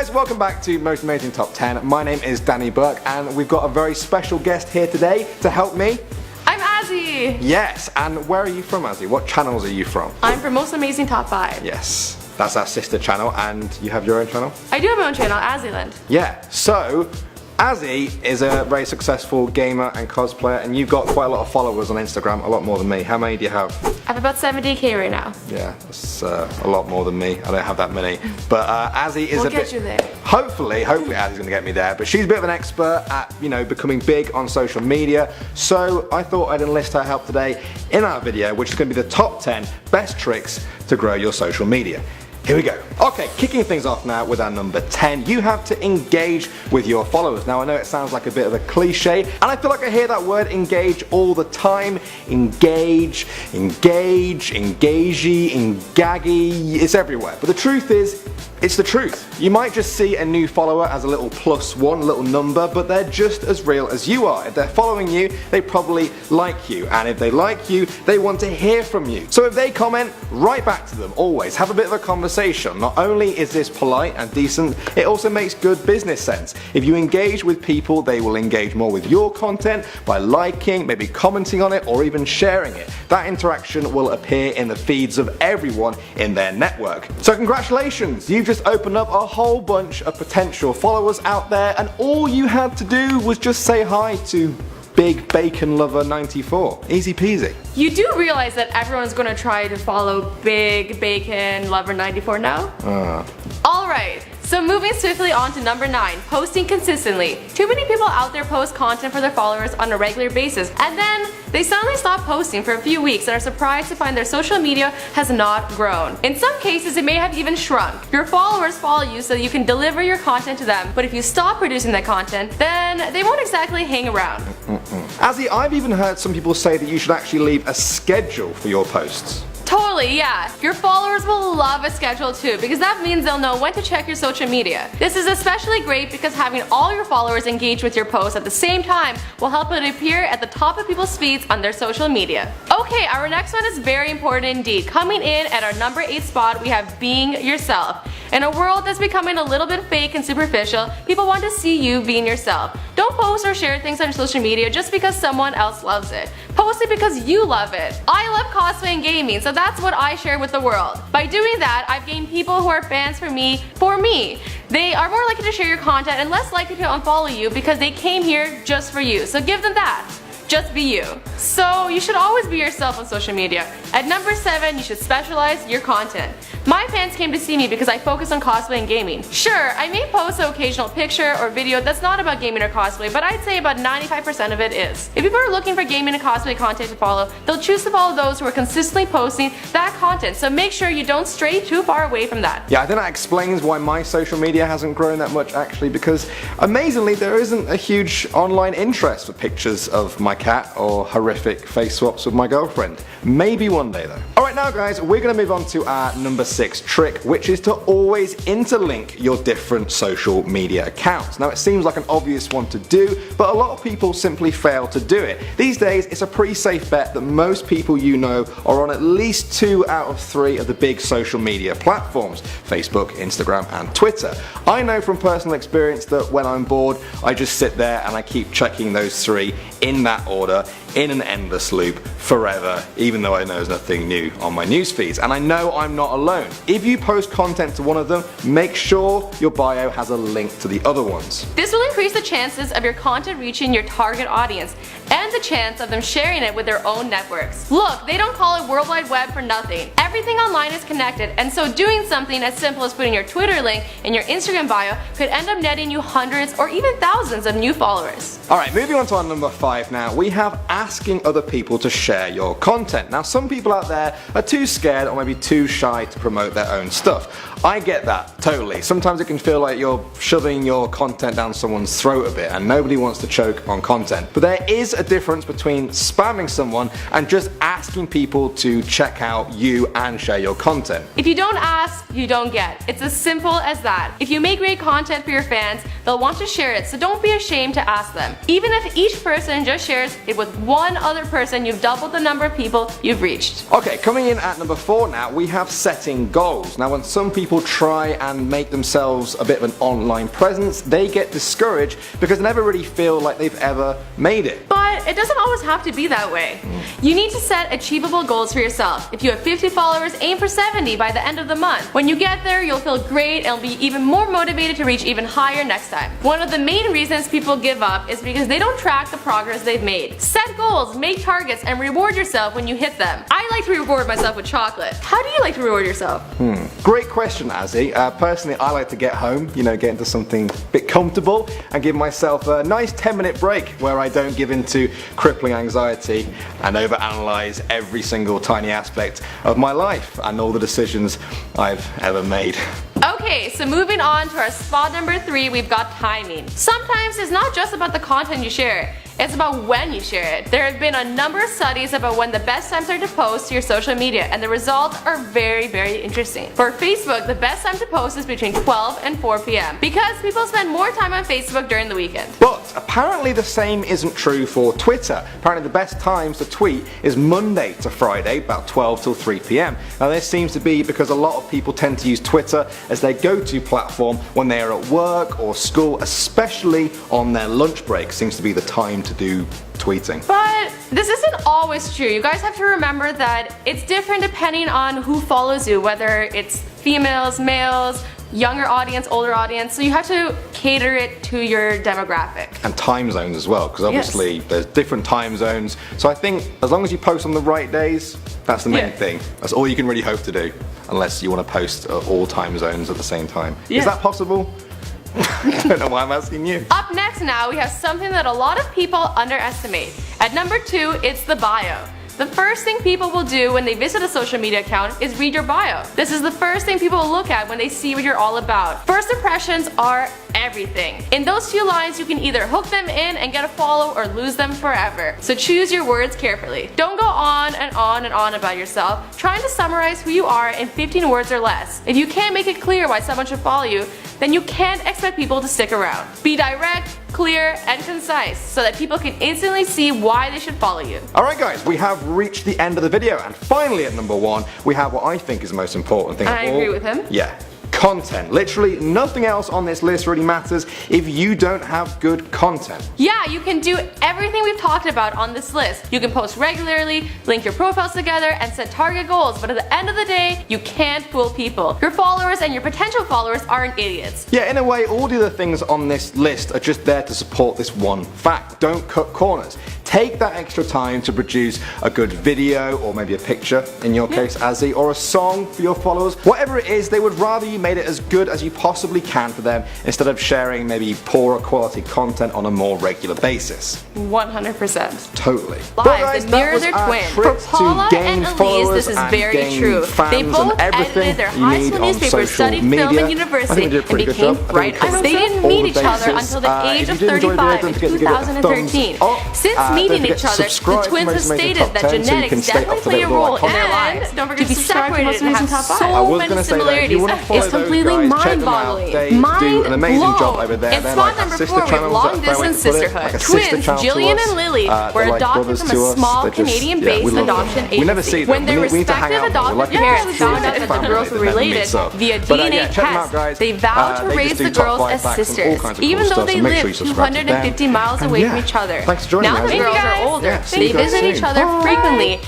Guys, welcome back to Most Amazing Top 10. My name is Danny Burke and we've got a very special guest here today to help me. I'm Azzy! Yes, and where are you from, Azzy? What channels are you from? I'm from Most Amazing Top 5. Yes, that's our sister channel, and you have your own channel? I do have my own channel, Azzyland. Yeah, so Azzy is a very successful gamer and cosplayer, and you've got quite a lot of followers on Instagram, a lot more than me. How many do you have? I have about 70k right now. Yeah, that's a lot more than me. I don't have that many. But Azzy is we'll a bit... get you there. Hopefully Azzy's gonna get me there. But she's a bit of an expert at, becoming big on social media. So I thought I'd enlist her help today in our video, which is gonna be the top 10 best tricks to grow your social media. Here we go. Okay, kicking things off now with our number 10. You have to engage with your followers. Now I know it sounds like a bit of a cliche, and I feel like I hear that word engage all the time. Engage, engagey, engaggy, it's everywhere. But the truth is, it's the truth. You might just see a new follower as a little +1, little number, but they're just as real as you are. If they're following you, they probably like you, and if they like you, they want to hear from you. So if they comment, write back to them, always. Have a bit of a conversation. Not only is this polite and decent, it also makes good business sense. If you engage with people, they will engage more with your content by liking, maybe commenting on it, or even sharing it. That interaction will appear in the feeds of everyone in their network. So congratulations, you've just opened up a whole bunch of potential followers out there, and all you had to do was just say hi to Big Bacon Lover 94. Easy peasy. You do realize that everyone's gonna try to follow Big Bacon Lover 94 now? Alright, so moving swiftly on to number 9, posting consistently. Too many people out there post content for their followers on a regular basis, and then they suddenly stop posting for a few weeks and are surprised to find their social media has not grown. In some cases, it may have even shrunk. Your followers follow you so you can deliver your content to them, but if you stop producing that content, then they won't exactly hang around. Azzy, I've even heard some people say that you should actually leave a schedule for your posts. Totally, yeah. Your followers will love a schedule too, because that means they'll know when to check your social media. This is especially great because having all your followers engage with your posts at the same time will help it appear at the top of people's feeds on their social media. Okay, our next one is very important indeed. Coming in at our number 8 spot, we have being yourself. In a world that's becoming a little bit fake and superficial, people want to see you being yourself. Don't post or share things on social media just because someone else loves it. Post it because you love it. I love cosplay and gaming, so that's what I share with the world. By doing that, I've gained people who are fans for me. They are more likely to share your content and less likely to unfollow you because they came here just for you. So give them that. Just be you. So you should always be yourself on social media. At number 7, you should specialize your content. My fans came to see me because I focus on cosplay and gaming. Sure, I may post an occasional picture or video that's not about gaming or cosplay, but I'd say about 95% of it is. If people are looking for gaming and cosplay content to follow, they'll choose to follow those who are consistently posting that content, so make sure you don't stray too far away from that. Yeah, I think that explains why my social media hasn't grown that much actually, because amazingly there isn't a huge online interest for pictures of my cat or horrific face swaps with my girlfriend. Maybe one day though. Alright now guys, we're going to move on to our number 6 trick, which is to always interlink your different social media accounts. Now it seems like an obvious one to do, but a lot of people simply fail to do it. These days it's a pretty safe bet that most people you know are on at least 2 out of 3 of the big social media platforms: Facebook, Instagram and Twitter. I know from personal experience that when I'm bored I just sit there and I keep checking those 3 in that order, in an endless loop, forever, even though I know there's nothing new on my news feeds. And I know I'm not alone. If you post content to one of them, make sure your bio has a link to the other ones. This will increase the chances of your content reaching your target audience and the chance of them sharing it with their own networks. Look, they don't call it World Wide Web for nothing. Everything online is connected, and so doing something as simple as putting your Twitter link in your Instagram bio could end up netting you hundreds or even thousands of new followers. Alright, moving on to our number 5 now. We have asking other people to share your content. Now some people out there are too scared or maybe too shy to promote their own stuff. I get that, totally. Sometimes it can feel like you're shoving your content down someone's throat a bit, and nobody wants to choke on content. But there is a difference between spamming someone and just asking people to check out you and share your content. If you don't ask, you don't get. It's as simple as that. If you make great content for your fans, they'll want to share it, so don't be ashamed to ask them. Even if each person person just shares it with one other person, you've doubled the number of people you've reached. Okay, coming in at number 4 now, we have setting goals. Now, when some people try and make themselves a bit of an online presence, they get discouraged because they never really feel like they've ever made it. But it doesn't always have to be that way. You need to set achievable goals for yourself. If you have 50 followers, aim for 70 by the end of the month. When you get there, you'll feel great and be even more motivated to reach even higher next time. One of the main reasons people give up is because they don't track the progress they've made. Set goals, make targets, and reward yourself when you hit them. I like to reward myself with chocolate. How do you like to reward yourself? Great question, Azzy. Personally, I like to get home, get into something a bit comfortable and give myself a nice 10-minute break where I don't give into crippling anxiety and overanalyze every single tiny aspect of my life and all the decisions I've ever made. Okay, so moving on to our spot number 3, we've got timing. Sometimes it's not just about the content you share. It's about when you share it. There have been a number of studies about when the best times are to post to your social media, and the results are very, very interesting. For Facebook, the best time to post is between 12 and 4 p.m. because people spend more time on Facebook during the weekend. But apparently the same isn't true for Twitter. Apparently the best times to tweet is Monday to Friday, about 12 till 3 p.m. Now this seems to be because a lot of people tend to use Twitter as their go-to platform when they are at work or school, especially on their lunch break. Seems to be the time to do tweeting. But this isn't always true. You guys have to remember that it's different depending on who follows you, whether it's females, males, younger audience, older audience, so you have to cater it to your demographic. And time zones as well, because obviously there's different time zones. So I think as long as you post on the right days, that's the main thing. That's all you can really hope to do, unless you want to post at all time zones at the same time. Is that possible? I don't know why I'm asking you. Up next now, we have something that a lot of people underestimate. At number 2, it's the bio. The first thing people will do when they visit a social media account is read your bio. This is the first thing people will look at when they see what you're all about. First impressions are everything. In those few lines, you can either hook them in and get a follow or lose them forever. So choose your words carefully. Don't go on and on and on about yourself, trying to summarize who you are in 15 words or less. If you can't make it clear why someone should follow you, then you can't expect people to stick around. Be direct, clear, and concise so that people can instantly see why they should follow you. Alright guys, we have reached the end of the video, and finally at number 1, we have what I think is the most important thing of all. I agree with him. Yeah. Content. Literally nothing else on this list really matters if you don't have good content. Yeah, you can do everything we've talked about on this list. You can post regularly, link your profiles together, and set target goals, but at the end of the day, you can't fool people. Your followers and your potential followers aren't idiots. Yeah, in a way, all the other things on this list are just there to support this one fact. Don't cut corners. Take that extra time to produce a good video, or maybe a picture, in your case, Azzy, or a song for your followers. Whatever it is, they would rather you made it as good as you possibly can for them instead of sharing maybe poorer quality content on a more regular basis. 100%. Totally. Lives, the mirrors are twin. For Paula and Elise, this is very true. They both edited their high school newspapers, studied film at university, and became bright eyes. They didn't meet each other until the age of 35 in 2013. Since meeting each other, the twins have stated that genetics definitely play a role in their lives. Don't forget to be separated and have so many similarities. It's completely mind-boggling. Mind-blowing. In spot number 4, we have long-distance sisterhood. Twins, Jillian and Lily, were adopted from a small Canadian-based adoption agency. When their respective adopted parents found out that the girls were related via DNA test, they vowed to raise the girls as sisters, even though they lived 250 miles away from each other. Now the girls are older, they visit each other frequently.